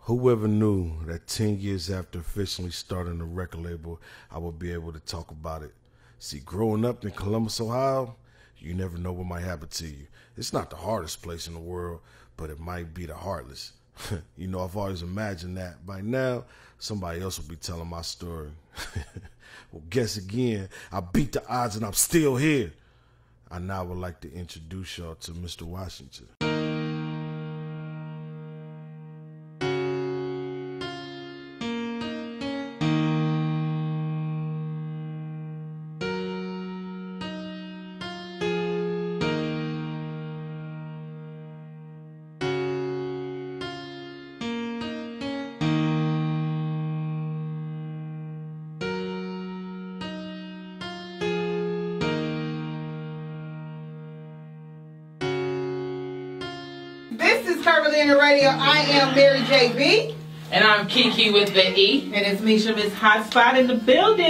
Whoever knew that 10 years after officially starting the record label, I would be able to talk about it. See, growing up in Columbus, Ohio, you never know what might happen to you. It's not the hardest place in the world, but it might be the heartless. You know, I've always imagined that by now, somebody else will be telling my story. Well, guess again, I beat the odds and I'm still here. I now would like to introduce y'all to Mr. Washington. This is Carolina Radio. I am Mary JB. And I'm Kiki with the E. And it's Misha, Miss Hotspot in the building.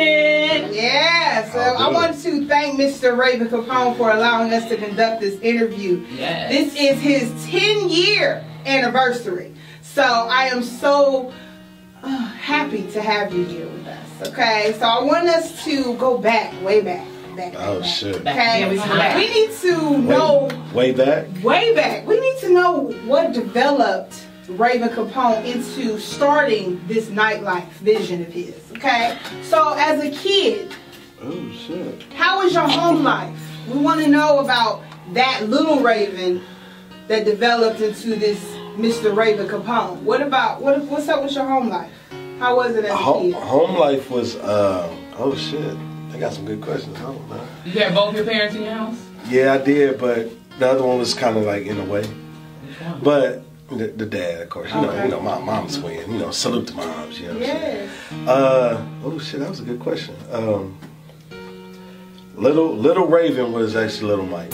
Yeah, so I want to thank Mr. Raven Kapone for allowing us to conduct this interview. Yes. This is his 10-year anniversary. So I am so happy to have you here with us, okay? So I want us to go back, way back. Oh, shit. Okay, Yeah, we need to know... Way back? Way back. We need to know what developed Raven Kapone into starting this nightlife vision of his, okay? So as a kid, Oh, shit. how was your home life? We want to know about that little Raven that developed into this Mr. Raven Kapone. What's up with your home life? How was it as a kid? Home life was, oh, shit. I got some good questions. I don't know. You had both your parents in your house? Yeah, I did, but the other one was kind of like in a way. But the dad, of course, you know, my mom's twin. You know, salute to moms. You know what I'm saying? Oh shit, that was a good question. Little Raven was actually Little Mike.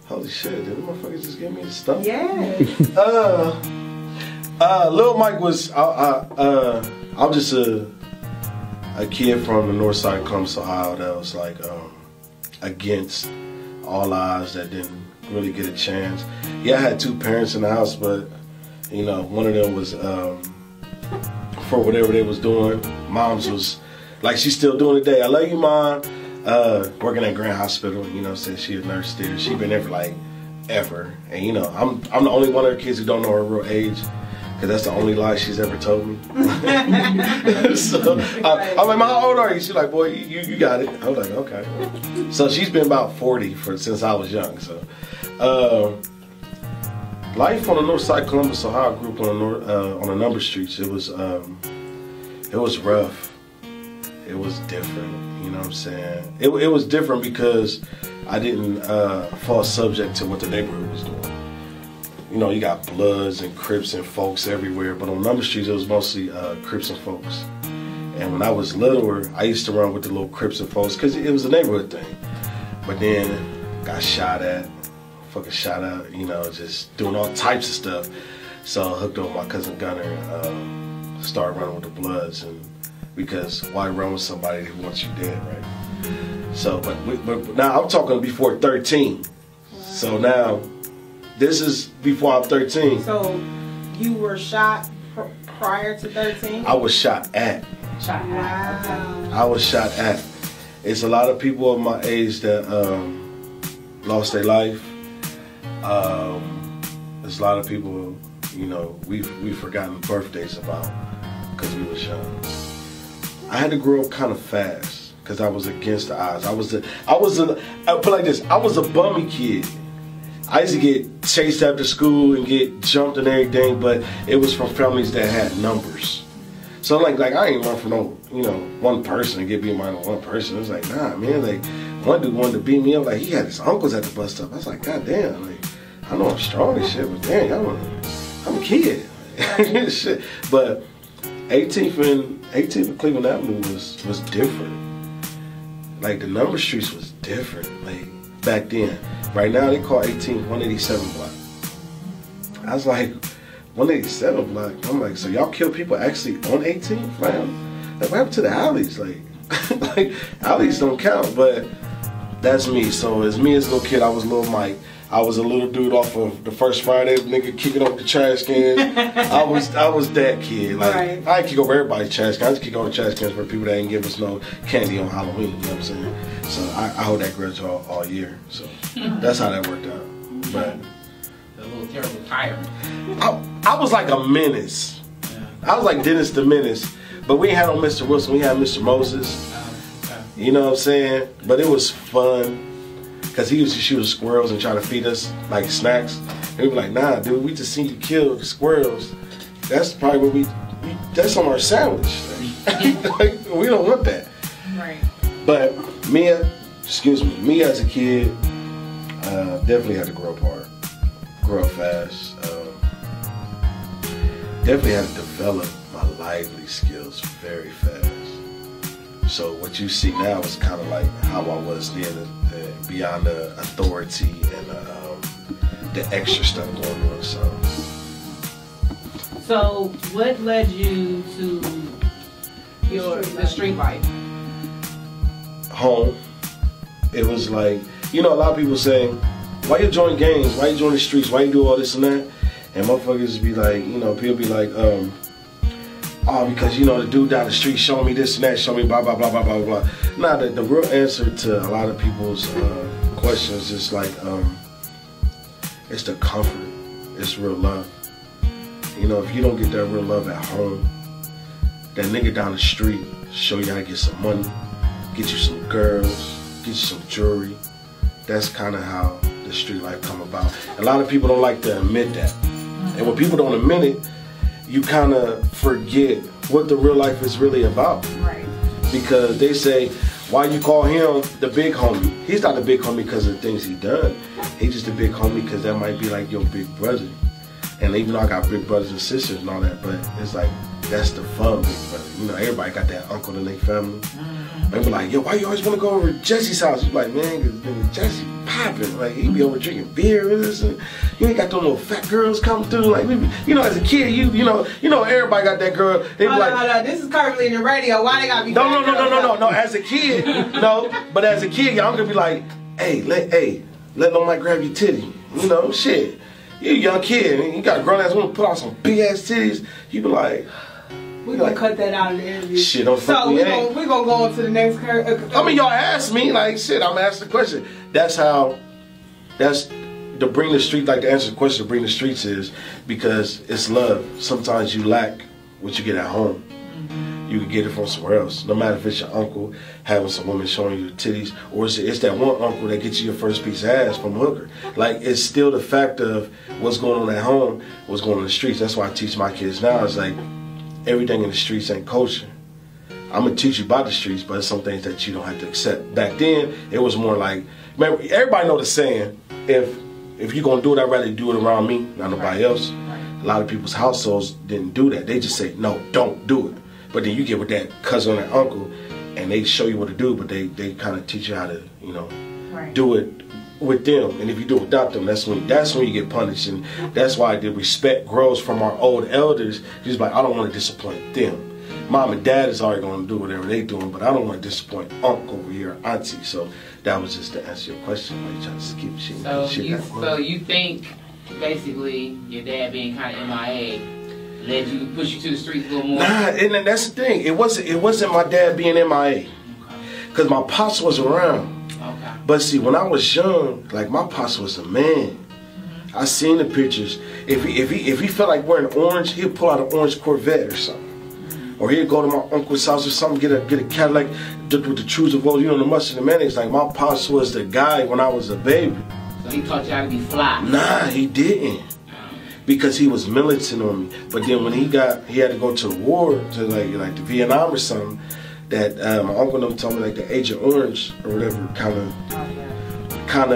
Holy shit, did the motherfucker just give me the stuff? Yes. Little Mike was I'm just a kid from the north side of Columbus, Ohio that was like against all odds, that didn't really get a chance. Yeah, I had two parents in the house, but you know, one of them was for whatever they was doing. Mom's was like, she's still doing today. I love you, Mom. Working at Grand Hospital, you know, since she a nurse there. She been there for like ever, and you know, I'm the only one of her kids who don't know her real age. Cause that's the only lie she's ever told me. So I'm like, "Ma, how old are you?" She's like, "Boy, you got it." I was like, "Okay." So she's been about 40 since I was young. So life on the north side of Columbus, Ohio, I grew up on a number of streets. It was rough. It was different. You know what I'm saying? It was different because I didn't fall subject to what the neighborhood was doing. You know, you got Bloods and Crips and folks everywhere, but on number streets it was mostly Crips and folks. And when I was littler, I used to run with the little Crips and folks because it was a neighborhood thing. But then got shot at, fucking shot at, you know, just doing all types of stuff. So I hooked up with my cousin Gunner, started running with the Bloods, and because why run with somebody who wants you dead, right? So, but now I'm talking before 13. So now, this is before I'm 13. So you were shot prior to 13? I was shot at. Wow. I was shot at. It's a lot of people of my age that lost their life. There's a lot of people, you know, we've forgotten birthdays about because we was young. I had to grow up kind of fast because I was against the odds. I put it like this, I was a bummy kid. I used to get chased after school and get jumped and everything, but it was from families that had numbers. So like I ain't run from no, you know, one person and get beat by one person. It was like, nah, man, like one dude wanted to beat me up, like he had his uncles at the bus stop. I was like, God damn, like I know I'm strong and shit, but damn, I'm a kid. Shit. But 18th and Cleveland Avenue was different. Like the number streets was different, like back then. Right now they call 18th 187 block. I was like, 187 block? I'm like, so y'all kill people actually on 18th? Like, what happened to the alleys? Like, like alleys don't count, but that's me. So as me as a little kid, I was Little Mike. I was a little dude off of the first Friday, nigga kicking over the trash cans. I was that kid. Like Right. I didn't kick over everybody's trash cans. I just kick over the trash cans for people that didn't give us no candy on Halloween. You know what I'm saying? So I hold that grudge all year. So that's how that worked out. But A little terrible tyrant. I was like a menace. I was like Dennis the Menace. But we ain't had no Mr. Wilson. We had Mr. Moses. Okay. You know what I'm saying? But it was fun. Because he used to shoot squirrels and try to feed us like snacks. And we were like, nah, dude, we just seen you kill the squirrels. That's probably what that's on our sandwich. Like, we don't want that. Right. But me as a kid, definitely had to grow up fast. Definitely had to develop my lively skills very fast. So what you see now is kind of like how I was then, beyond the authority and the extra stuff going on. So, what led you to the street life? Home, it was like, you know, a lot of people say, why you join gangs? Why you join the streets? Why you do all this and that? And motherfuckers be like, you know, people be like, oh, because, you know, the dude down the street showing me this and that, showing me blah, blah, blah, blah, blah, blah. Nah, the real answer to a lot of people's questions is like, it's the comfort. It's real love. You know, if you don't get that real love at home, that nigga down the street show you how to get some money, get you some girls, get you some jewelry. That's kind of how the street life come about. A lot of people don't like to admit that. And when people don't admit it, you kind of forget what the real life is really about. Right. Because they say, why you call him the big homie? He's not the big homie because of the things he done. He's just the big homie because that might be like your big brother. And even though I got big brothers and sisters and all that, but it's like, that's the fun big brother. You know, everybody got that uncle in their family. They be like, yo, why you always want to go over to Jesse's house? You like, man, because Jesse popping. Like, he be over drinking beer with us. And you ain't got them little fat girls coming through. Like, you know, as a kid, you know, everybody got that girl. They be like, no, this is currently in the radio. Why they got me? No. As a kid, no. But as a kid, y'all gonna be like, hey, let no Mike grab your titty. You know, shit. You a young kid, and you got a grown ass woman put out some big ass titties. You be like, we're gonna cut that out in the interview. Shit, don't fuck so me. So we're gonna go on to the next. I mean, y'all asked me, like, shit, I'm asking the question. That's to bring the street, like, to answer the question, to bring the streets is because it's love. Sometimes you lack what you get at home. You can get it from somewhere else. No matter if it's your uncle having some women showing you the titties, or it's that one uncle that gets you your first piece of ass from a hooker. Like, it's still the fact of what's going on at home, what's going on in the streets. That's why I teach my kids now. It's like, everything in the streets ain't culture. I'm gonna teach you about the streets, but it's some things that you don't have to accept. Back then, it was more like, man, everybody know the saying, if you're gonna do it, I'd rather do it around me, not nobody else. A lot of people's households didn't do that. They just say, no, don't do it. But then you get with that cousin or that uncle, and they show you what to do, but they kind of teach you how to, you know, do it with them. And if you do it without them, that's when you get punished. And that's why the respect grows from our old elders. Just like, I don't want to disappoint them. Mom and dad is already going to do whatever they doing, but I don't want to disappoint uncle over here, auntie. So that was just to answer your question. Like, trying to keep shit. So you think basically your dad being kind of MIA led you, push you to the streets a little more? Nah, and that's the thing. It wasn't my dad being MIA, because my pops was around. Okay. But see, when I was young, like, my pops was a man. I seen the pictures. If he felt like wearing orange, he'd pull out an orange Corvette or something. Or he'd go to my uncle's house or something, get a Cadillac with the trues of oil, you know, the mustard and mayonnaise. Like, my pops was the guy when I was a baby. So he taught you how to be fly? Nah, he didn't. Because he was militant on me. But then when he had to go to the war, to like the Vietnam or something, that my uncle them told me, like, the Agent Orange or whatever kind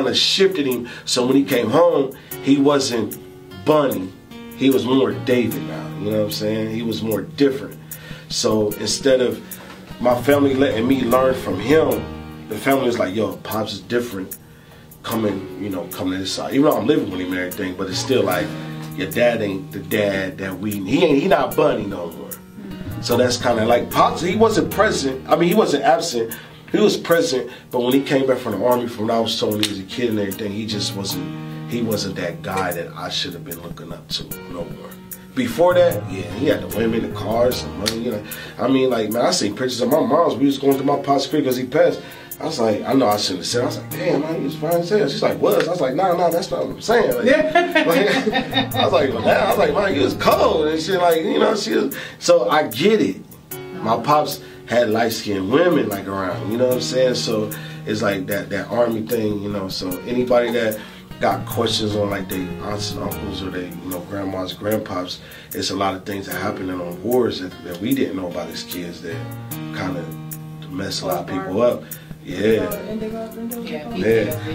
of shifted him. So when he came home, he wasn't Bunny. He was more David now. You know what I'm saying? He was more different. So instead of my family letting me learn from him, the family was like, yo, Pops is different coming to this side. Even though I'm living with him and everything, but it's still like, your dad ain't the dad that he not Bunny no more. So that's kind of like Pops. He wasn't present. I mean, he wasn't absent, He was present, but when he came back from the army, from what I was told when he was a kid and everything, he just wasn't. He wasn't that guy that I should have been looking up to no more. Before that, yeah, he had the women, the cars, the money. You know, I mean, like, man, I seen pictures of my mom's. We was going through my pop's crib because he passed. I was like, I know I shouldn't have said. I was like, damn, man, he was fine as hell. She's like, was? I was like, nah, that's not what I'm saying. Like, I was like, well, now, I was like, man, he was cold and shit. Like, you know, she was. So I get it. My pops had light-skinned women like around. You know what I'm saying? So it's like that army thing. You know. So anybody that got questions on like their aunts and uncles or their grandmas, grandpops, it's a lot of things that happening on wars that we didn't know about as kids that kind of mess a lot of people up. Yeah. And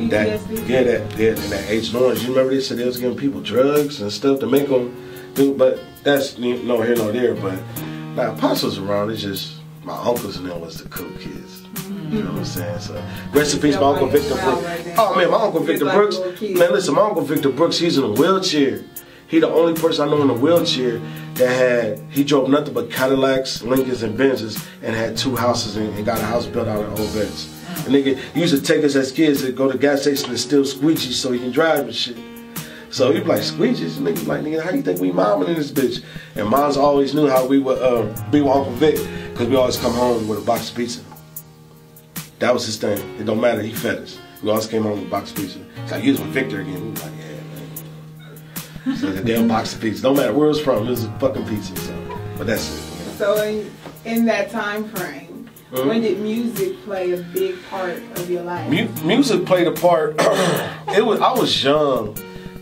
that Agent Orange, you remember they said they was giving people drugs and stuff to make them do, but that's no here nor there. But now Pops was around, it's just my uncles and them was the cool kids. You know what I'm saying? So rest in peace, my Uncle Victor Brooks. Oh man, my Uncle Victor Brooks. Man, listen, my Uncle Victor Brooks, he's in a wheelchair. He the only person I know in a wheelchair that he drove nothing but Cadillacs, Lincolns, and Benzes, and had 2 houses and got a house built out of old vets. And nigga, he used to take us as kids to go to the gas station and steal squeegees so he can drive and shit. So he'd be like, squeegees? And nigga like, nigga, how you think we momming in this bitch? And moms always knew how we would be with Uncle Vic, because we always come home with a box of pizza. That was his thing. It don't matter, he fed us. We always came home with a box of pizza. It's like, he was with Victor again. He was like, yeah, man. So the damn box of pizza. Don't matter where it was from, it was a fucking pizza. So, but that's it. You know? So in that time frame, when did music play a big part of your life? Music played a part. I was young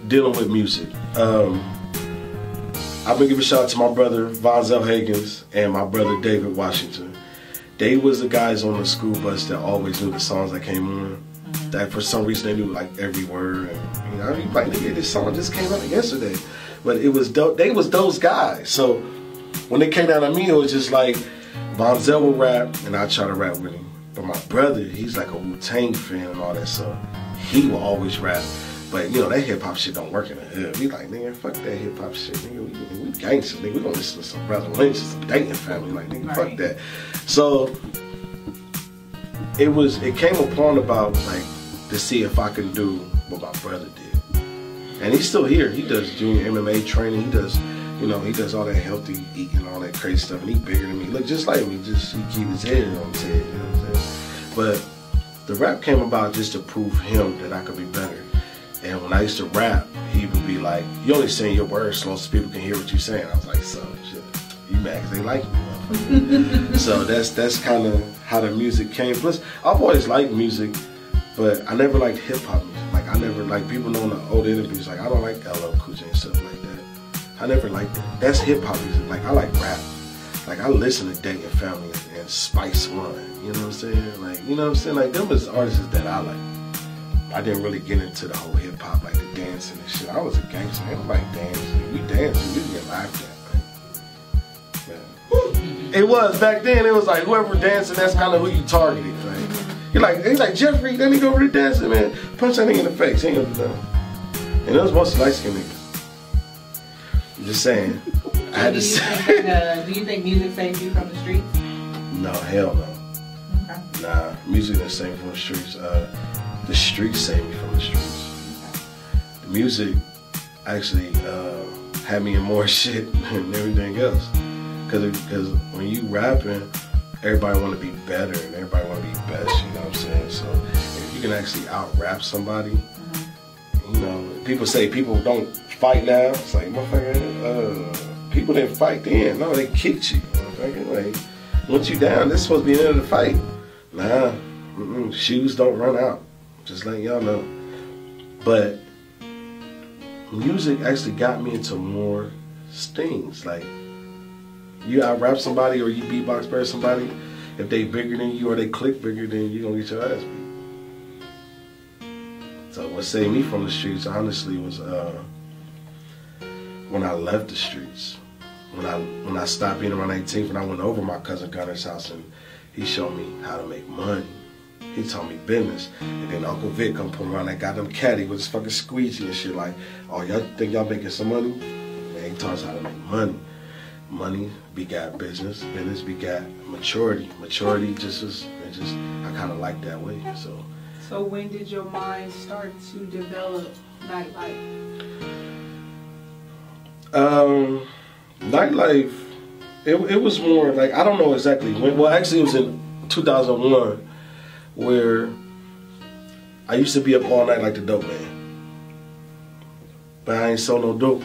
dealing with music. I'm gonna give a shout out to my brother Von Zellhagens and my brother David Washington. They was the guys on the school bus that always knew the songs that came on. That for some reason they knew like every word. And, you know, I mean, like, nigga, this song just came out yesterday, but it was they was those guys. So when they came down to me, it was just like Von Zell will rap, and I try to rap with him. But my brother, he's like a Wu-Tang fan and all that, so he will always rap. But you know, that hip-hop shit don't work in the hood. We like, nigga, fuck that hip-hop shit, nigga. We gangsters, nigga. We gonna listen to some Brother Lynch, some Dayton Family, like, nigga, fuck that. So it came upon about like to see if I can do what my brother did. And he's still here. He does junior MMA training. He does, you know, he does all that healthy eating, all that crazy stuff. And he bigger than me. Look just like me. Just he keep his head on his head. You know what I'm saying? But the rap came about just to prove him that I could be better. And when I used to rap, he would be like, you only saying your words slow so people can hear what you're saying. I was like, so shit, you mad because they like me. So that's kind of how the music came. Plus, I've always liked music, but I never liked hip-hop music. Like, I never, like, people know in the old interviews, like, I don't like LL Cool J and stuff like that. I never liked that. That's hip-hop music. Like, I like rap. Like, I listen to Dayton Family and Spice One. You know what I'm saying? Like, you know what I'm saying? Like, them is artists that I like. I didn't really get into the whole hip hop, like the dancing and shit. I was a gangster. Ain't nobody dancing. We dancing. We get laughed at, man. It was back then. It was like whoever dancing, that's kind of who you targeted. Like he's like Jeffrey. That nigga over there dancing, man. Punch that nigga in the face. He ain't gonna do nothing. And it was mostly light skinned niggas. I'm just saying. I had to say. Do you think music saves you from the streets? No, hell no. Okay. Nah, music didn't save me from the streets. The streets saved me from the streets. The music actually had me in more shit than everything else. Because when you rapping, everybody want to be better and everybody want to be best, you know what I'm saying? So if you can actually out-rap somebody, you know, people say people don't fight now. It's like, motherfucker, people didn't fight then. No, they kicked you. Motherfucker. Like, once you down, this is supposed to be the end of the fight. Nah, shoes don't run out. Just letting y'all know. But music actually got me into more things. Like, you out-rap somebody or you beatbox better somebody, if they bigger than you or they click bigger than you, gonna get your ass beat. So what saved me from the streets, honestly, was when I left the streets. When I stopped being around 18th and I went over my cousin Gunner's house and he showed me how to make money. He taught me business. And then Uncle Vic come pull around that goddamn caddy with his fucking squeegee and shit like, oh, y'all think y'all making some money? Man, he taught us how to make money. money begat business, business begat maturity. Maturity I kind of like that way. So when did your mind start to develop Nightlife? Nightlife, it was more like, I don't know exactly when. Well, actually it was in 2001 where I used to be up all night like the dope man. But I ain't sold no dope.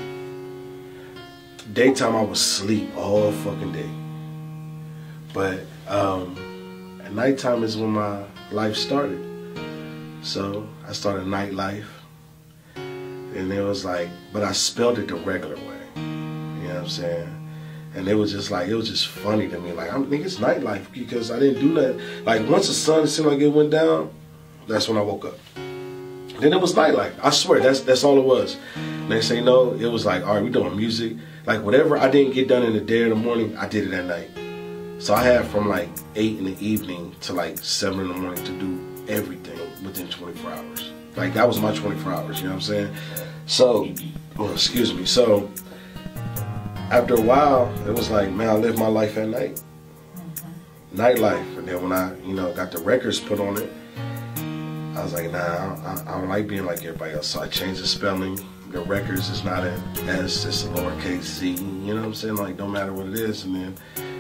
Daytime I was asleep all fucking day. But at nighttime is when my life started. So I started Nightlife. And it was like, but I spelled it the regular way. You know what I'm saying? And it was just like, it was just funny to me. Like, I think it's Nightlife because I didn't do nothing. Like, once the sun seemed like it went down, that's when I woke up. Then it was Nightlife. I swear, that's all it was. Next thing you know, it was like, all right, we doing music. Like, whatever I didn't get done in the day or the morning, I did it at night. So I had from like 8 in the evening to like 7 in the morning to do everything within 24 hours. Like, that was my 24 hours, you know what I'm saying? So, well, excuse me. So, after a while, it was like, man, I live my life at night. Nightlife. And then when I, got the records put on it, I was like, nah, I don't like being like everybody else. So I changed the spelling. The records is not an S, it's a lowercase Z. You know what I'm saying? Like, no matter what it is. And then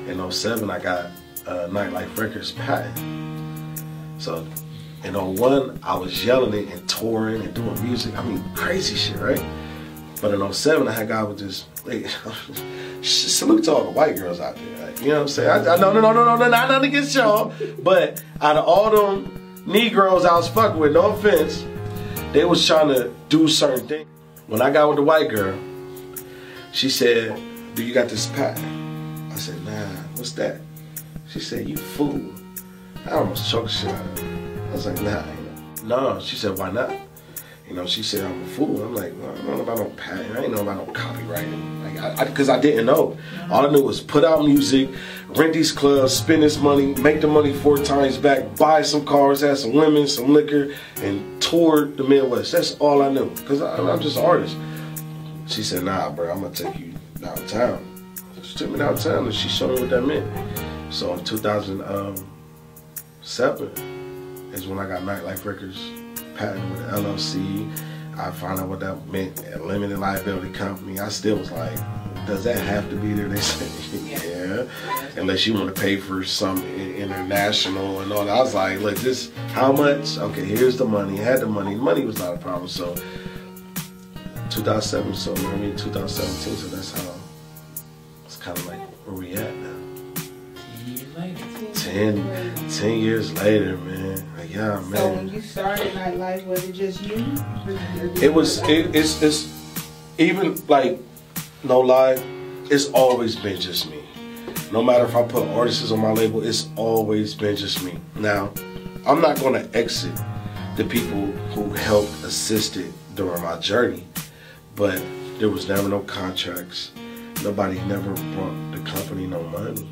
in 07, I got Nightlife Records patent. So in 01, I was yelling it and touring and doing music. I mean, crazy shit, right? But in 07, I had God with this, like, salute to all the white girls out there. Like, you know what I'm saying? No, not nothing against y'all. But out of all them Negroes I was fucking with, no offense, they was trying to do certain things. When I got with the white girl, she said, do you got this patent? I said, nah, what's that? She said, you fool. I almost choked shit out of her. I was like, nah. No, she said, why not? She said, I'm a fool. I'm like, well, I don't know about no patent. I ain't know about no copywriting. Like, because I didn't know. All I knew was put out music, rent these clubs, spend this money, make the money 4 times back, buy some cars, have some women, some liquor, and tour the Midwest. That's all I knew. Because I'm just an artist. She said, nah, bro, I'm going to take you downtown. She took me downtown and she showed me what that meant. So in 2007 is when I got Nightlife Records patent with the LLC. I found out what that meant, a limited liability company. I still was like, does that have to be there? They said, yeah. Unless you want to pay for some international and all that. I was like, look, this, how much? Okay, here's the money. I had the money. Money was not a problem. So 2007, 2017, so that's how, it's kind of like where we at now. 10 years later, man. Like, yeah, man. So when you started Nightlife, was it just you? It's even like, no lie, it's always been just me. No matter if I put artists on my label, it's always been just me. Now, I'm not gonna exit the people who helped assisted during my journey, but there was never no contracts. Nobody never brought the company no money.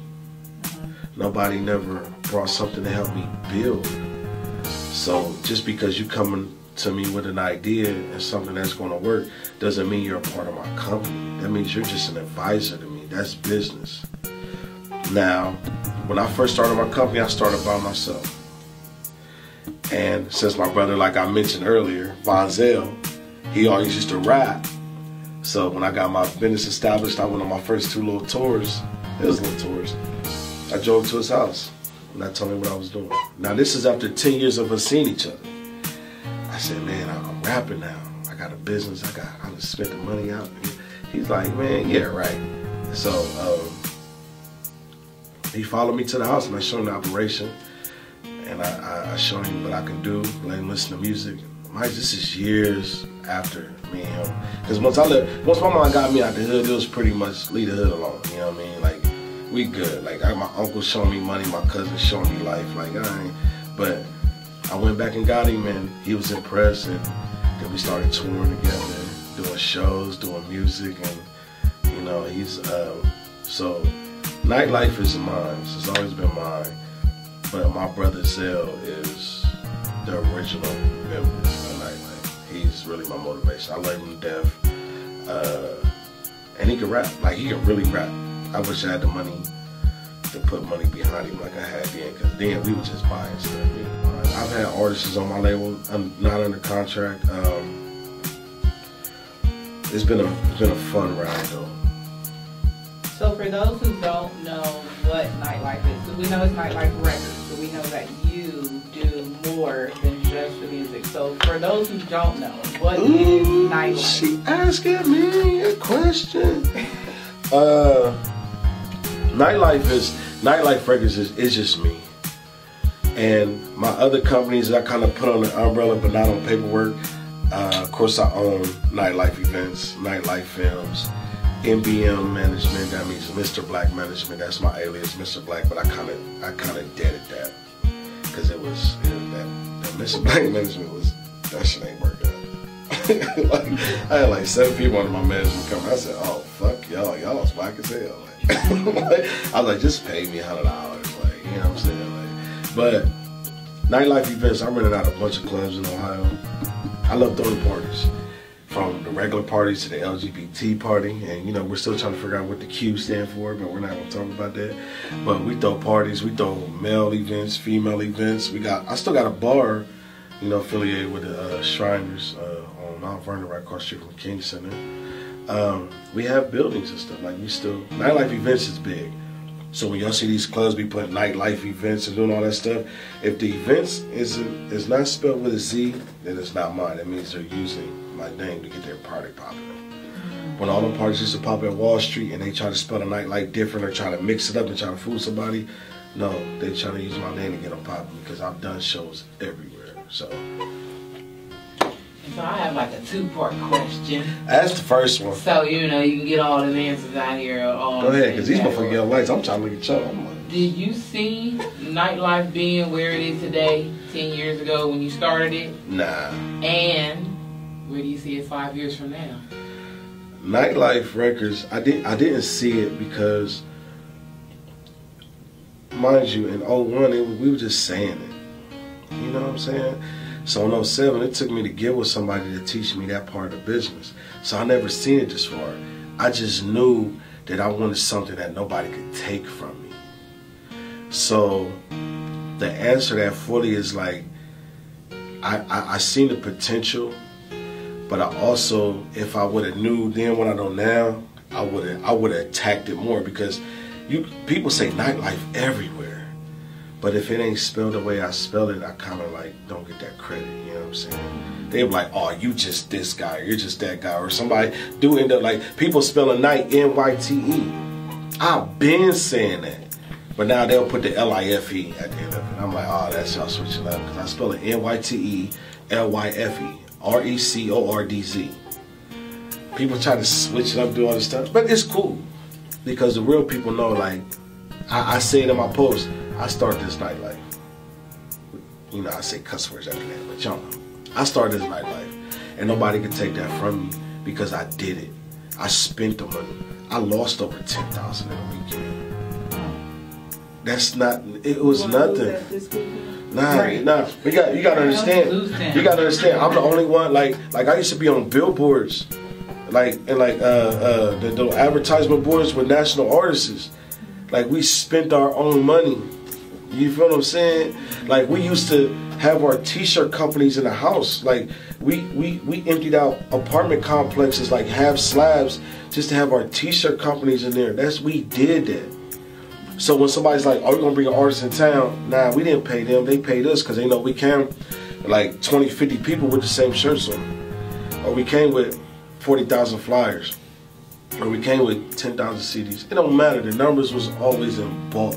Nobody never brought something to help me build. So just because you coming to me with an idea and something that's going to work doesn't mean you're a part of my company. That means you're just an advisor to me. That's business. Now, when I first started my company, I started by myself. And since my brother, like I mentioned earlier, Vonzel, he always used to rap. So when I got my business established, I went on my first 2 little tours. It was little tours. I drove to his house and I told him what I was doing. Now this is after 10 years of us seeing each other. I said, man, I'm rapping now. I got a business. I just spent the money out. He's like, man, yeah, right. So he followed me to the house and I showed him the operation. And I showed him what I can do, let him listen to music. This is years after me and him. Because once my mom got me out the hood, it was pretty much leave the hood alone. You know what I mean? Like, we good. Like, my uncle showing me money, my cousin showing me life. Like, but I went back and got him, and he was impressed. And then we started touring together, doing shows, doing music, and he's so Nightlife is mine. It's always been mine. But my brother Zell is the original member of Nightlife. He's really my motivation. I love him to death, and he can rap. Like, he can really rap. I wish I had the money to put money behind him like I had then, because then we were just buying stuff. I've had artists on my label. I'm not under contract. It's been a fun ride though. So for those who don't know what Nightlife is, so we know it's Nightlife Records, so we know that you do more than just the music. So for those who don't know, what is Nightlife? She asking me a question. Nightlife Records is just me. And my other companies that I kind of put on the umbrella but not on paperwork. Of course I own Nightlife Events, Nightlife Films, MBM Management, that means Mr. Black Management, that's my alias, Mr. Black, but I kind of deaded that. Because that Mr. Black Management that shit ain't working out. Like, I had like 7 people under my management company. I said, oh fuck y'all is whack as hell. Like, I was like, just pay me $100. Like, you know what I'm saying? Like, but Nightlife Events, I'm renting out a bunch of clubs in Ohio. I love throwing parties. From the regular parties to the LGBT party. And you know, we're still trying to figure out what the Q stand for, but we're not gonna talk about that. But we throw parties, we throw male events, female events. I still got a bar, you know, affiliated with the Shriners on Mount Vernon, right across the street from the King Center. We have buildings and stuff. Like Nightlife Events is big. So when y'all see these clubs be putting Nightlife Events and doing all that stuff, if the events is not spelled with a Z, then it's not mine. That means they're using my name to get their party popping. When all the parties used to pop at Wall Street and they try to spell a nightlife different or try to mix it up and try to fool somebody, no, they try to use my name to get them popping because I've done shows everywhere. So I have like a 2-part question. That's the first one. So, you know, you can get all the answers out here. Go ahead, because these motherfuckers get lights. I'm trying to look at y'all. Did you see Nightlife being where it is today 10 years ago when you started it? Nah. And where do you see it 5 years from now? Nightlife Records, I didn't see it because, mind you, in 01, we were just saying it. You know what I'm saying? So in 07, it took me to get with somebody to teach me that part of the business. So I never seen it this far. I just knew that I wanted something that nobody could take from me. So the answer to that fully is like, I seen the potential, but I also, if I would have knew then what I know now, I would have attacked it more, because people say nightlife everywhere. But if it ain't spelled the way I spell it, I kind of like don't get that credit, you know what I'm saying? They be like, oh, you just this guy, or you're just that guy, or somebody do end up like, people spelling night, N-Y-T-E. I've been saying that. But now they'll put the L-I-F-E at the end of it. I'm like, oh, that's y'all switching up, because I spell it N-Y-T-E, L-Y-F-E, R-E-C-O-R-D-Z. People try to switch it up, do all this stuff, but it's cool, because the real people know, like, I say it in my post, I started this nightlife. You know, I say cuss words after that, but y'all know. I started this nightlife, and nobody can take that from me because I did it. I spent the money. I lost over $10,000 in a weekend. That's not. It was nothing. Nah. You gotta understand. You gotta understand. I'm the only one. Like I used to be on billboards, the advertisement boards with national artists. Like, we spent our own money. You feel what I'm saying? Like, we used to have our t-shirt companies in the house. Like, we emptied out apartment complexes, like half slabs, just to have our t-shirt companies in there. We did that. So when somebody's like, oh, we're gonna bring an artist in town, nah, we didn't pay them, they paid us, because they know we came like 20, 50 people with the same shirts on. Or we came with 40,000 flyers. Or we came with 10,000 CDs. It don't matter. The numbers was always in bulk.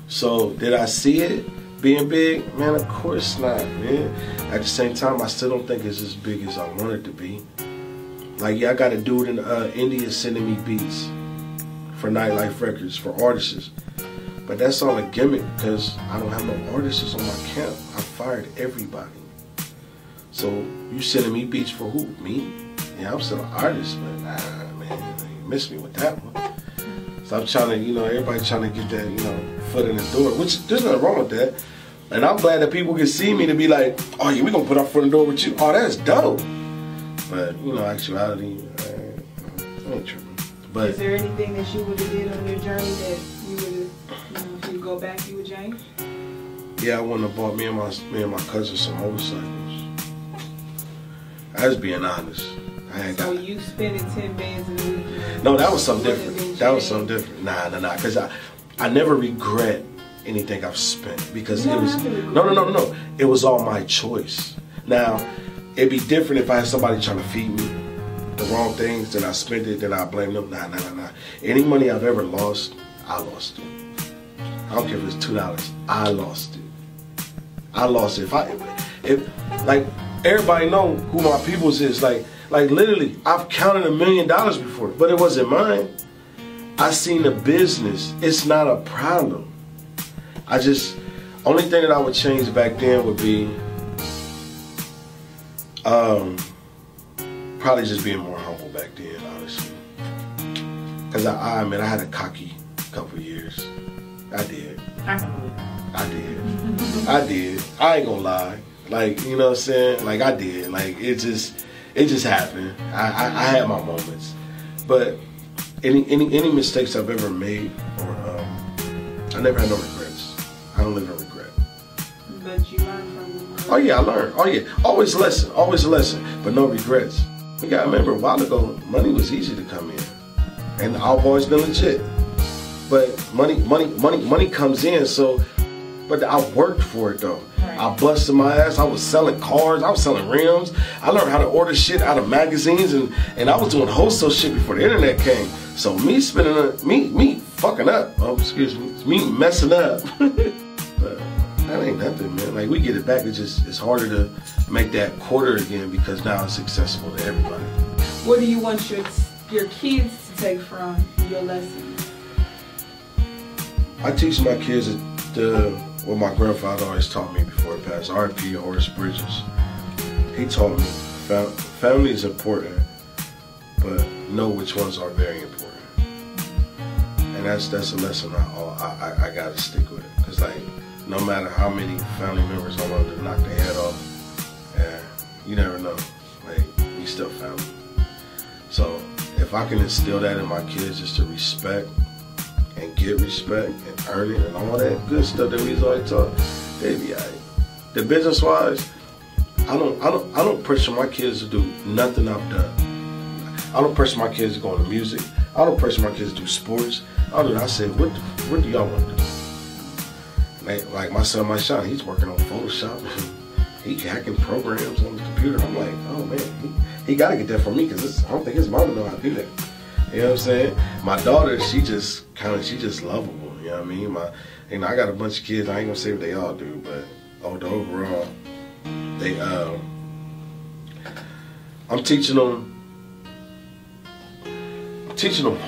So did I see it being big? Man, of course not, man. At the same time, I still don't think it's as big as I want it to be. Like, yeah, I got a dude in India sending me beats for Nightlife Records, for artists. But that's all a gimmick, because I don't have no artists on my camp. I fired everybody. So you sending me beats for who? Me? Yeah, I'm still an artist, but nah, man, you missed me with that one. So I'm trying to, everybody trying to get that, foot in the door, which there's nothing wrong with that. And I'm glad that people can see me to be like, oh yeah, we gonna put our foot in the door with you. Oh, that's dope. But, actuality, I ain't tripping. But is there anything that you would have did on your journey that you would have, you know, if you go back, you would change? yeah, I wouldn't have bought me and my cousin some motorcycles. I was being honest. So you spending 10 bands in a week? No, that was something different. That was something different. Nah. Because I never regret anything I've spent because it was no. It was all my choice. Now, it'd be different if I had somebody trying to feed me the wrong things, then I spent it, then I blame them. Nah. Any money I've ever lost, I lost it. I don't care if it's $2. I lost it. I lost it. If like everybody know who my peoples is. Like literally, I've counted $1 million before, but it wasn't mine. I seen the business. It's not a problem. Only thing that I would change back then would be probably just being more humble back then, honestly. Cause I had a cocky couple years. I did. I ain't gonna lie. Like, you know what I'm saying? Like I did. Like it just happened. I had my moments. But any mistakes I've ever made, or I never had no regrets. I don't live in regret. But you learn from them. Oh yeah, I learned. Oh yeah, always a lesson, but no regrets. We gotta remember a while ago, money was easy to come in, and I've always been legit. But money comes in. So, but I worked for it though. Right. I busted my ass. I was selling cars. I was selling rims. I learned how to order shit out of magazines, and I was doing wholesale shit before the internet came. So me fucking up. Oh, excuse me messing up. But that ain't nothing, man. Like we get it back. It's harder to make that quarter again because now it's accessible to everybody. What do you want your kids to take from your lessons? I teach my kids what my grandfather always taught me before he passed, R.P. Horace Bridges. He taught me family is important, but know which ones are very important. And that's a lesson I gotta stick with. Cause like no matter how many family members I wanted to knock their head off, you never know. Like we still family. So if I can instill that in my kids, just to respect and get respect and earn it and all that good stuff that we always taught, they be alright. The business wise, I don't pressure my kids to do nothing I've done. I don't pressure my kids to go into music. I don't pressure my kids to do sports. I say, what do y'all want to do? Like my son, my Sean, he's working on Photoshop. He hacking programs on the computer. I'm like, oh man, he got to get that from me because I don't think his mom know how to do that. You know what I'm saying? My daughter, she just lovable. You know what I mean? I got a bunch of kids. I ain't gonna say what they all do, but overall, they I'm teaching them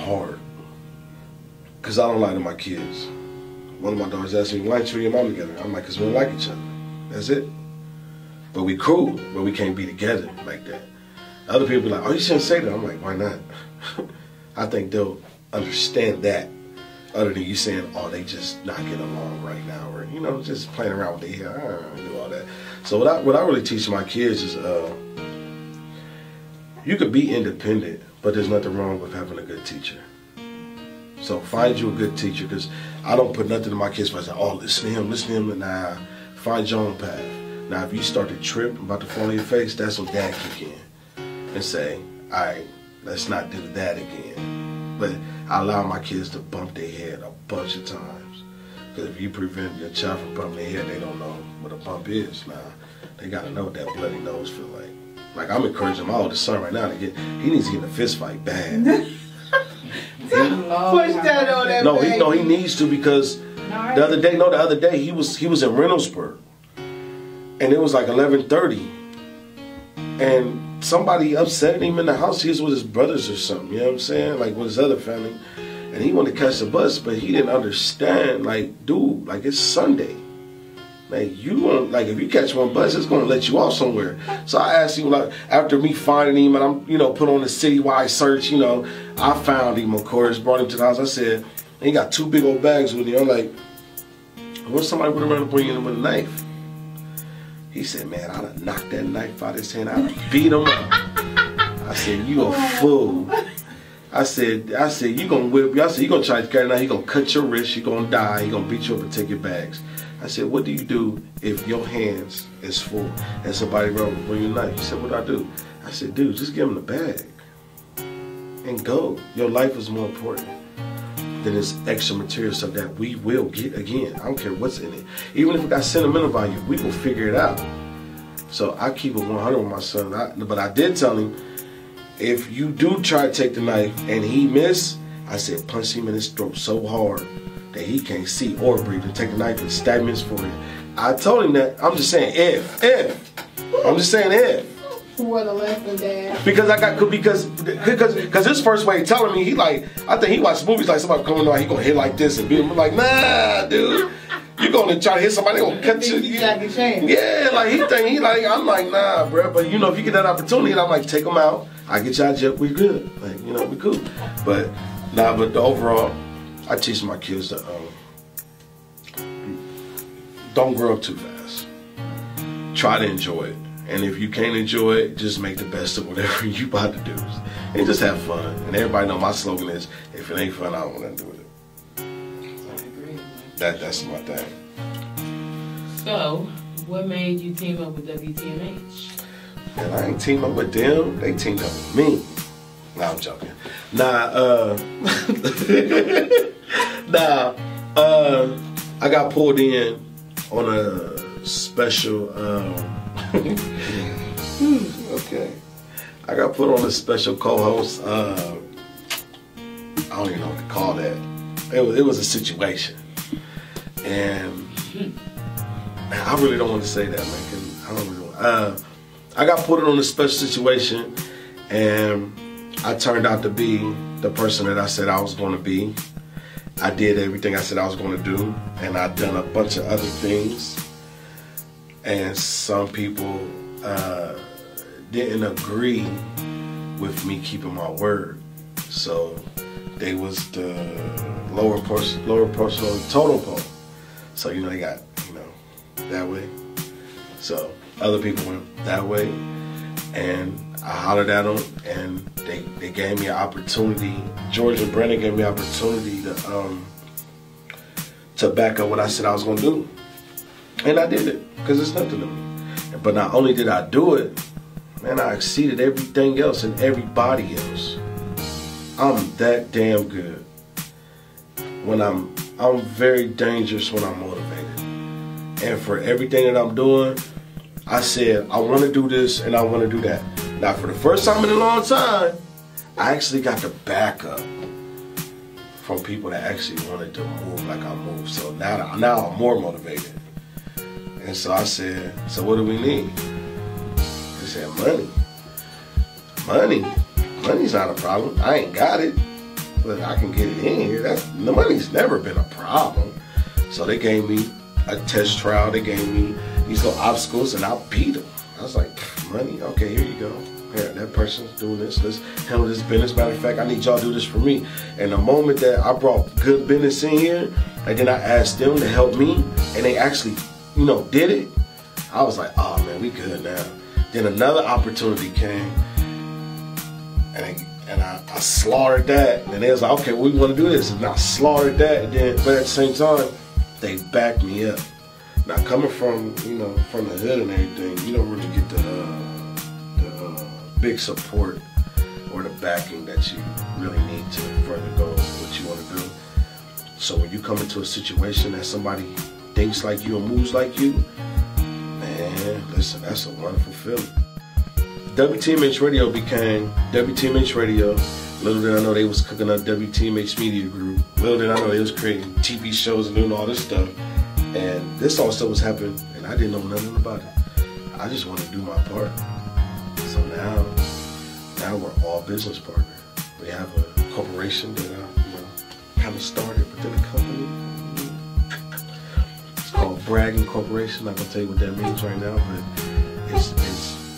hard because I don't lie to my kids. One of my daughters asked me, "Why aren't you and your mom together?" I'm like, "Cause we don't like each other. That's it. But we cool, but we can't be together like that." Other people be like, "Oh, you shouldn't say that." I'm like, "Why not?" I think they'll understand that, other than you saying, "Oh, they just not getting along right now," or just playing around with their hair. I don't do all that. So what I really teach my kids is, you could be independent, but there's nothing wrong with having a good teacher. So find you a good teacher, because I don't put nothing in my kids' face. Oh, listen to him. Nah, find your own path. Now, if you start to trip about to fall on your face, that's when dad kick in and say, all right, let's not do that again. But I allow my kids to bump their head a bunch of times. Because if you prevent your child from bumping their head, they don't know what a bump is. Now, they got to know what that bloody nose feel like. Like, I'm encouraging my oldest son right now he needs to get in a fist fight bad. Push that on that baby. No, he needs to, because the other day he was in Reynoldsburg. And it was like 11:30. And somebody upset him in the house. He was with his brothers or something, you know what I'm saying? Like with his other family. And he wanted to catch the bus, but he didn't understand, like, dude, like, it's Sunday. Like, if you catch one bus, it's gonna let you off somewhere. So I asked him, like, after me finding him, and I'm, put on a citywide search, I found him, of course, brought him to the house. I said, and he got 2 big old bags with him. I'm like, what if somebody would have run up on you with a knife? He said, man, I'd have knocked that knife out of his hand. I'd have beat him up. I said, you a fool. I said, you gonna whip. I said, you gonna try to carry it out. He gonna cut your wrist. You gonna die. He gonna beat you up and take your bags. I said, what do you do if your hands is full and somebody bring you a knife? He said, what do I do? I said, dude, just give him the bag and go. Your life is more important than this extra material stuff that we will get again. I don't care what's in it. Even if it got sentimental value, we will figure it out. So I keep it 100 with my son. But I did tell him, if you do try to take the knife and he miss, I said, punch him in his throat so hard that he can't see or breathe, and take the knife and stab him in his forehead. I told him that. I'm just saying if. I'm just saying if. What a lesson, Dad. Because his first way of telling me, I think he watched movies like somebody coming out, he gonna hit like this and beat him. I'm like, nah, dude. You gonna try to hit somebody, they gonna cut you. Yeah, I'm like, nah, bro. But you know, if you get that opportunity, I'm like, take him out. I get you out of jail, we good. Like, you know, we cool. But the overall, I teach my kids to don't grow up too fast. Try to enjoy it. And if you can't enjoy it, just make the best of whatever you about to do. And just have fun. And everybody know my slogan is, if it ain't fun, I don't want to do it. I agree. That's my thing. So, what made you team up with WTMH? And I ain't teamed up with them, they teamed up with me. Nah, I'm joking. I got pulled in on a special, okay. I got put on a special co-host, I don't even know what to call that. It was a situation. And, man, I really don't want to say that, man, 'cause I don't really want I got put on a special situation, and I turned out to be the person that I said I was going to be. I did everything I said I was going to do, and I done a bunch of other things. And some people didn't agree with me keeping my word. So they was the lower portion of the totem pole. So, you know, they got, you know, that way. So other people went that way, and I hollered at them, and they gave me an opportunity. George and Brandon gave me an opportunity to back up what I said I was going to do. And I did it, because it's nothing to me. But not only did I do it, man, I exceeded everything else and everybody else. I'm that damn good. When I'm very dangerous when I'm motivated. And for everything that I'm doing, I said, I want to do this and I want to do that. Now, for the first time in a long time, I actually got the backup from people that actually wanted to move like I moved. So now I'm more motivated. And so I said, so what do we need? They said, money. Money's not a problem. I ain't got it, but I can get it in here. The money's never been a problem. So they gave me a test trial. They gave me these little obstacles, and I beat them. I was like, money? Okay, here you go. Here, that person's doing this. Let's handle this business. Matter of fact, I need y'all to do this for me. And the moment that I brought good business in here, and then I asked them to help me, and they actually, you know, did it, I was like, oh man, we good now. Then another opportunity came, and I slaughtered that. And they was like, okay, well, we want to do this. And I slaughtered that, and then, but at the same time, they backed me up. Now, coming from, you know, from the hood and everything, you don't really get the big support or the backing that you really need to further go with what you want to do. So when you come into a situation that somebody thinks like you and moves like you, man, listen, that's a wonderful feeling. WTMH Radio became WTMH Radio. Little did I know they was cooking up WTMH Media Group. Little did I know they was creating TV shows and doing all this stuff. And this all stuff was happening, and I didn't know nothing about it. I just wanted to do my part. So now we're all business partners. We have a corporation that I, kind of started within the company. It's called Bragging Corporation. I'm not gonna tell you what that means right now, but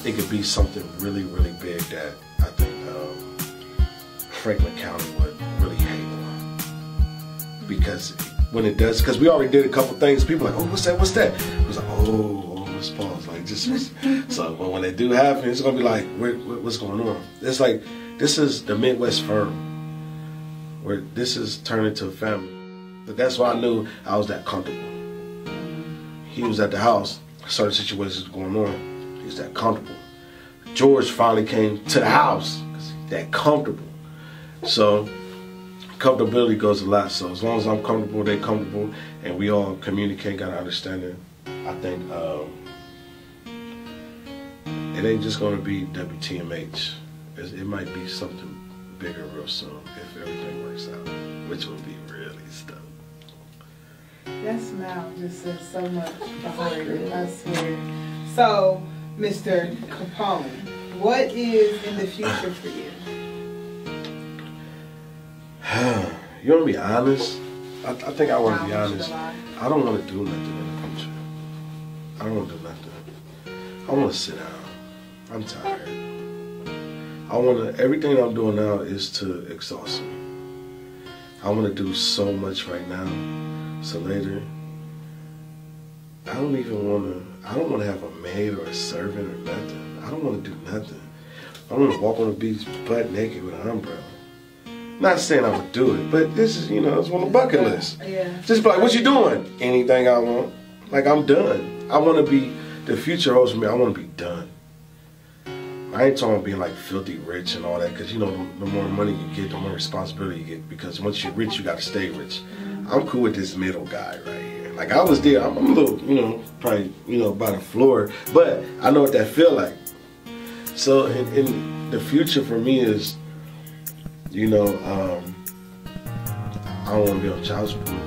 it could be something really, really big that I think Franklin County would really hate on. Because when it does, because we already did a couple things, people are like, oh, what's that? It was like, oh, let's pause. Like, just so when they do happen, it's gonna be like, what's going on? It's like, this is the Midwest firm. where this is turned into a family. But that's why I knew I was that comfortable. He was at the house, certain situations going on, he was that comfortable. George finally came to the house because he's that comfortable. So comfortability goes a lot. So as long as I'm comfortable, they're comfortable, and we all communicate, got an understanding, I think it ain't just going to be WTMH. It might be something bigger real soon if everything works out, which would be really stuff. That smile just says so much behind it, I swear. So, Mr. Kapone, what is in the future for you? You want to be honest? I think I want to be honest. I don't want to do nothing in the future. I don't want to do nothing. I want to sit down. I'm tired. Everything I'm doing now is to exhaust me. I want to do so much right now. So later, I don't want to have a maid or a servant or nothing. I don't want to do nothing. I want to walk on the beach butt naked with an umbrella. Not saying I would do it, but this is, it's on the bucket list. Yeah. Just be like, what you doing? Anything I want. Like, I'm done. I want to be, the future holds for me, I want to be done. I ain't talking about being like filthy rich and all that, because the more money you get, the more responsibility you get, because once you're rich, you got to stay rich. I'm cool with this middle guy right here. Like, I was there, I'm a little, probably, by the floor, but I know what that feel like. So in the future for me is, I don't want to be on child support.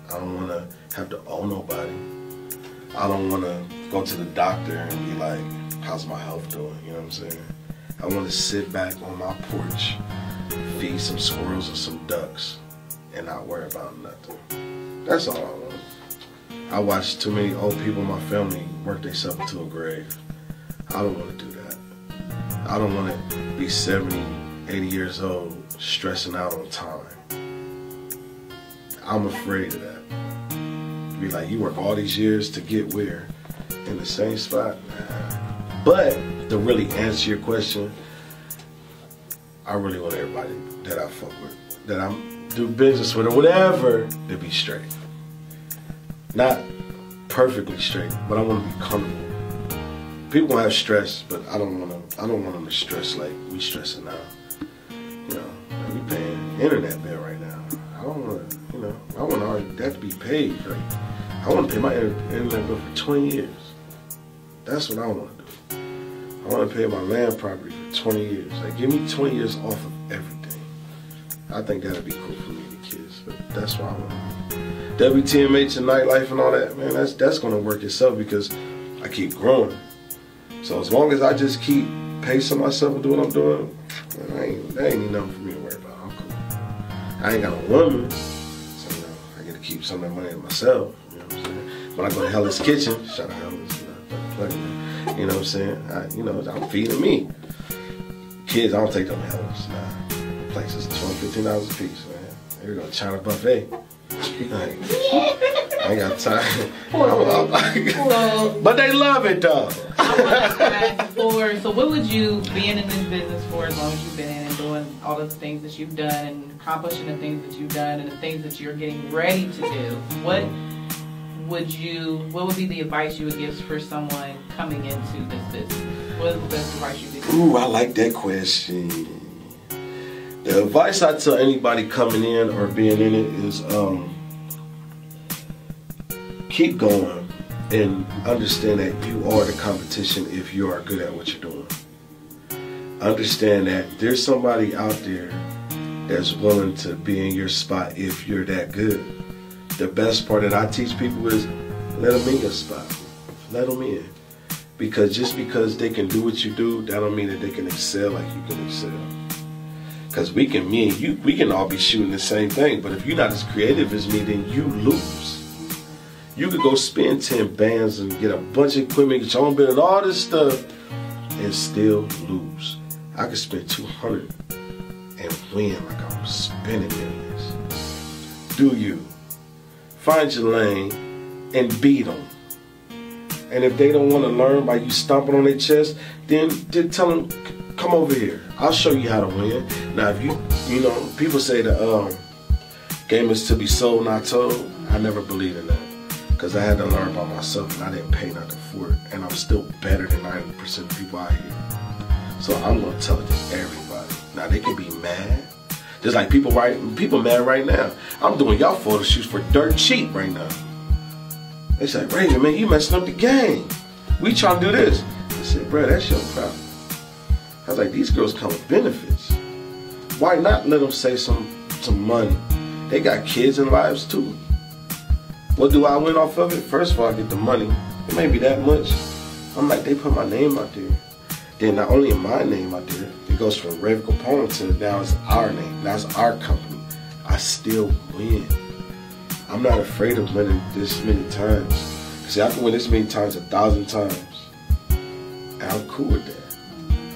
I don't want to have to owe nobody. I don't want to go to the doctor and be like, how's my health doing? You know what I'm saying? I want to sit back on my porch, feed some squirrels and some ducks, and not worry about nothing. That's all I want. I watch too many old people in my family work themselves into a grave. I don't want to do that. I don't want to be 70, 80 years old stressing out on time. I'm afraid of that. Be like, you work all these years to get where? In the same spot? Nah. But to really answer your question, I really want everybody that I fuck with, that I do business with or whatever, to be straight. Not perfectly straight, but I want to be comfortable. People gonna have stress, but I don't want them to stress like we stressing now. We paying internet bill right now. I don't want to, I want that to be paid. Like, I want to pay my internet bill for 20 years. That's what I want to do. I want to pay my land property for 20 years. Like, give me 20 years off of everything. I think that'd be cool for me, the kids. But that's what I want to do. WTMH and Nightlife and all that, man, that's going to work itself because I keep growing. So as long as I just keep pacing myself and do what I'm doing, man, that ain't enough for me to worry about. I'm cool. I ain't got a woman, so I get to keep some of that money to myself. You know what I'm saying? When I go to Hella's Kitchen, shout out Hella's, you know what I'm saying? I'm feeding me. Kids, I don't take them to Hella's. Nah, the place is $12, $15 a piece, man. Here we go, China buffet. I ain't got time. But they love it though. So what would you, being in this business for as long as you've been in and doing all of the things that you've done and accomplishing the things that you've done and the things that you're getting ready to do, what would be the advice you would give for someone coming into this business? What is the best advice you would give? Ooh, I like that question. The advice I tell anybody coming in or being in it is keep going and understand that you are the competition if you are good at what you're doing. Understand that there's somebody out there that's willing to be in your spot if you're that good. The best part that I teach people is let them in your spot. Let them in. Because just because they can do what you do, that don't mean that they can excel like you can excel. Because me and you, we can all be shooting the same thing, but if you're not as creative as me, then you lose. You could go spend 10 bands and get a bunch of equipment, get your own building, all this stuff, and still lose. I could spend 200 and win like I'm spending millions. Do you? Find your lane and beat them. And if they don't want to learn by you stomping on their chest, then tell them, come over here. I'll show you how to win. Now, if you know, people say the game is to be sold, not told. I never believed in that because I had to learn by myself, and I didn't pay nothing for it. And I'm still better than 90% of people out here. So I'm gonna tell it to everybody. Now they can be mad, just like people mad right now. I'm doing y'all photo shoots for dirt cheap right now. They say, Raven, man, you messing up the game. We trying to do this. I said, bro, that's your problem. I was like, these girls come with benefits. Why not let them save some money? They got kids and lives too. What do I win off of it? First of all, I get the money. It may be that much. I'm like, they put my name out there. Then not only my name out there, it goes from Raven Kapone to now it's our name. Now it's our company. I still win. I'm not afraid of winning this many times. See, I can win this many times 1,000 times. And I'm cool with that.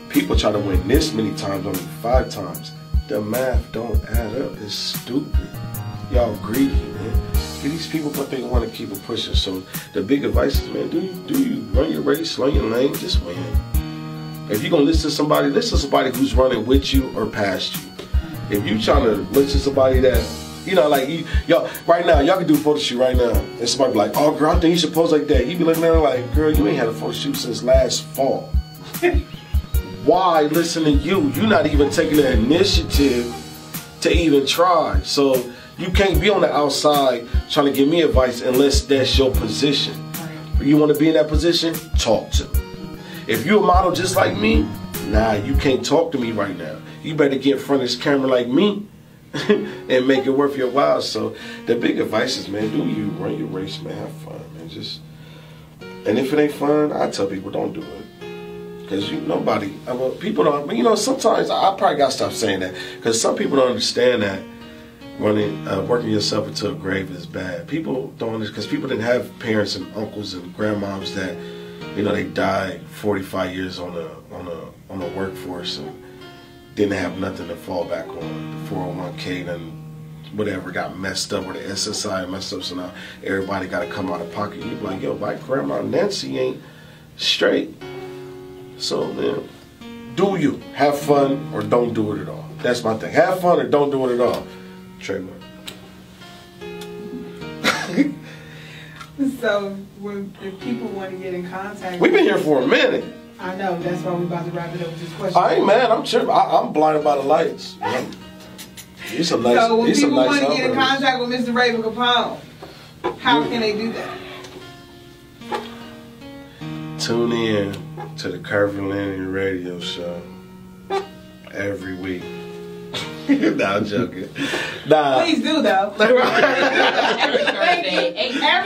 People try to win this many times only 5 times. The math don't add up. It's stupid. Y'all greedy, man. These people, but they want to keep it pushing. So the big advice is, man, do you run your race, run your lane, just win. If you're gonna listen to somebody who's running with you or past you. If you trying to listen to somebody that, you know, like y'all right now, y'all can do a photo shoot right now, and somebody be like, oh girl, I think you should pose like that. You be looking at her like, girl, you ain't had a photo shoot since last fall. Why listen to you? You're not even taking the initiative to even try. So you can't be on the outside trying to give me advice unless that's your position. You want to be in that position? Talk to me. If you're a model just like me, nah, you can't talk to me right now. You better get in front of this camera like me and make it worth your while. So the big advice is, man, do you run your race, man, have fun, man. And if it ain't fun, I tell people don't do it. Because people don't, you know, sometimes I probably got to stop saying that because some people don't understand that working yourself into a grave is bad. People don't, because people didn't have parents and uncles and grandmoms that, you know, they died 45 years on a workforce and didn't have nothing to fall back on. The 401k and whatever got messed up, or the SSI messed up, so now everybody got to come out of pocket. You be like, yo, my grandma Nancy ain't straight. So, man, do you have fun or don't do it at all? That's my thing. Have fun or don't do it at all. Trademark. So, if people want to get in contact, we've been here for a minute. I know, that's why we're about to wrap it up with this question. I ain't mad. I'm tripping. I'm blinded by the lights. He's some nice. So when people nice want to get in contact with Mr. Raven Kapone, how can they do that? Tune in to the Curvilinear Radio Show every week. Nah, I'm joking. Nah. Please do though. Every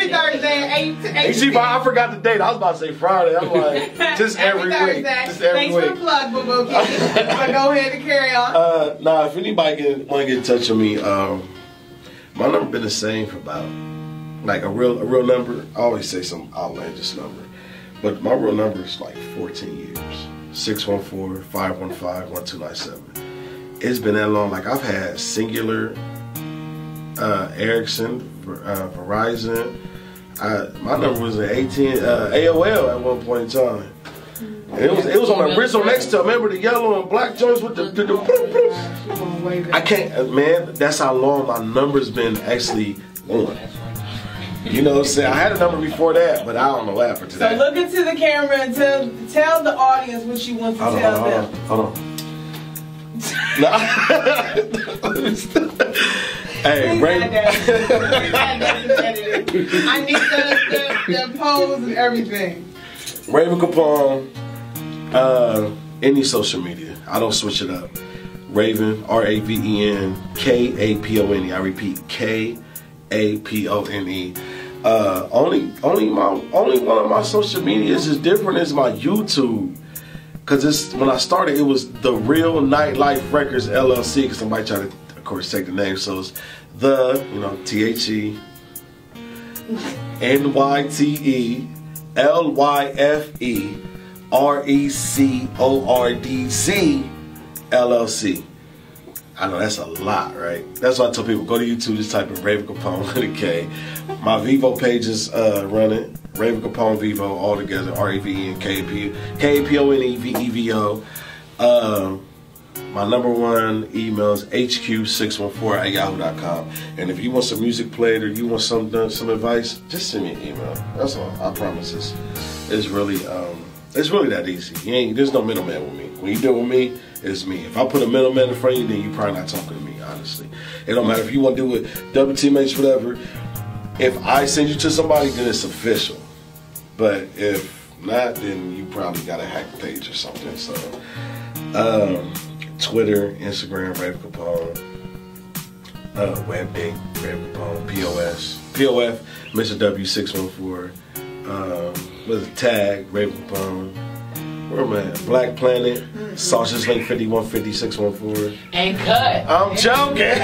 Thursday at 8 to 8. See, I forgot the date. I was about to say Friday. I'm like, just every week. Just every Thanks week. for the plug, Boo Boo Kid. So go ahead and carry on. Nah, if anybody want to get in touch with me, my number been the same for about, like a real number. I always say some outlandish number, but my real number is like 14 years. 614-515-1297. It's been that long. Like I've had Singular, Ericsson, Verizon. My number was at AOL at one point in time. And it was on a bristle next to, remember the yellow and black joints with the bloop, bloop. I can't, man, that's how long my number's been actually on. You know what I'm saying? I had a number before that, but I don't know what happened to that. So look into the camera and tell the audience what you want to tell them. Hold on. Hey, Ray. I need the pose and everything. Raven Kapone, any social media. I don't switch it up. Raven, RAVEN, KAPONE. I repeat, KAPONE. Only one of my social medias is different is my YouTube. Because when I started, it was The Real Nightlife Records LLC. Because somebody tried to, of course, take the name. So it's the, you know, THE, NYTE, LYFE, RECORDZ, LLC. I know that's a lot, right? That's why I tell people, go to YouTube, just type in Raven Kapone with a K. My Vivo page is running. Raven Kapone Vivo, all together, RAVEN, KAPONE, VEVO. My number one email is hq614@yahoo.com. And if you want some music played or you want some advice, just send me an email. That's all. I promise. It's really that easy. There's no middleman with me. When you deal with me, it's me. If I put a middleman in front of you, then you're probably not talking to me, honestly. It don't matter if you want to do it double teammates, whatever. If I send you to somebody, then it's official. But if not, then you probably got a hack page or something. So, Twitter, Instagram, Raven Kapone. Webbank, Raven Kapone. POF, Mr. W614. What's the tag? Raven Kapone. Where am I at? Black Planet. Sausage Link 5150 614. And cut. I'm joking.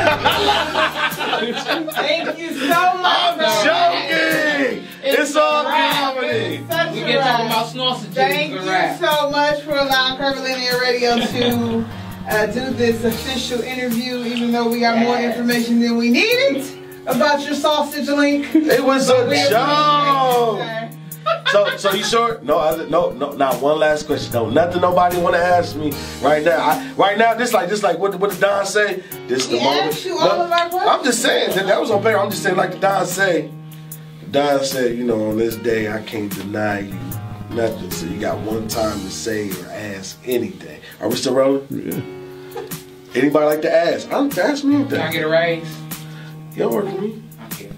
Thank you so much. I'm joking. It's all comedy. We get talking about sausages. Thank you so much for allowing Curvilinear Radio to do this official interview, even though we got more information than we needed about your sausage link. It was a joke. So you sure? No. Not one last question. No, nothing. Nobody want to ask me right now. This like what did Don say? This is the moment. Asked you all of our questions. I'm just saying that was on paper. I'm just saying like the Don say. Don said, on this day I can't deny you nothing. So you got one time to say or ask anything. Are we still rolling? Yeah. Anybody like to ask? Ask me anything. Can I get a raise? You don't work for me. I'll get it.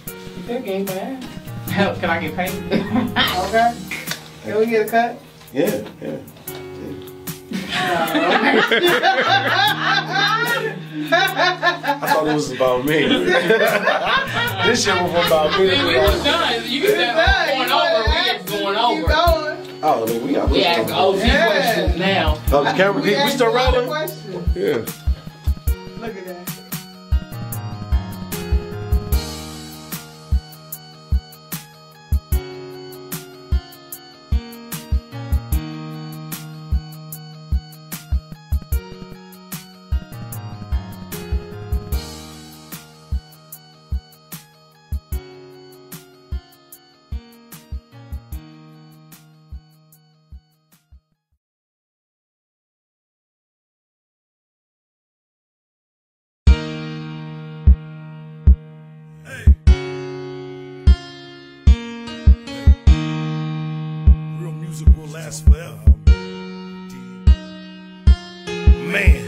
You said game bad. Can I get paid? Okay. Can we get a cut? Yeah. I thought it was about me. This shit was about me. We was done. You said going over. We just going over. Oh, we ask OG questions now. Oh, the camera, we still rolling? Yeah. Look at that. Forever. Man,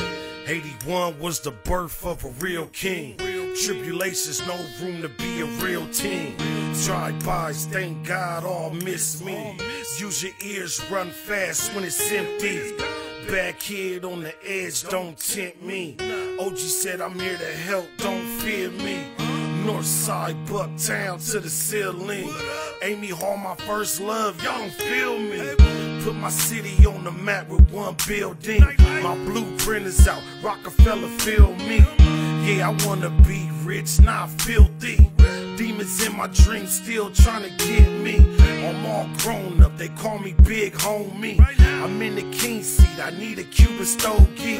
81 was the birth of a real king. Tribulations, no room to be a real team. Drive-bys, thank God, all miss me. Use your ears, run fast when it's empty. Bad kid on the edge, don't tempt me. OG said I'm here to help, don't fear me. Northside, Bucktown to the ceiling. Amy Hall, my first love, y'all don't feel me. Put my city on the map with one building. My blueprint is out, Rockefeller feel me. Yeah, I wanna be rich, not filthy. Demons in my dreams still trying to get me. I'm all grown up, they call me big homie. I'm in the king seat, I need a Cuban stogie.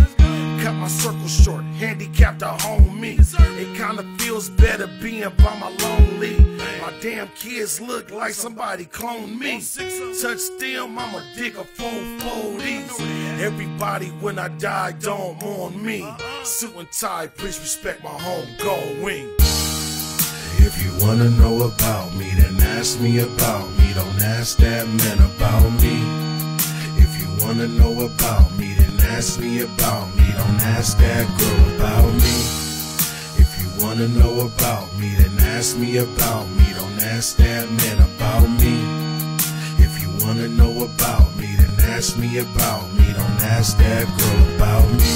Cut my circle short, handicapped a homie. It kinda feels better being by my lonely. My damn kids look like somebody cloned me. Touch them, I'ma dig a 440s. Everybody when I die don't mourn me. Suit and tie, please respect my home going. If you wanna know about me, then ask me about me. Don't ask that man about me. If you wanna know about me, then ask me about me. Don't ask that girl about me. If you wanna know about me, then ask me about me. Don't ask that man about me. If you wanna know about me, then ask me about me. Don't ask that girl about me.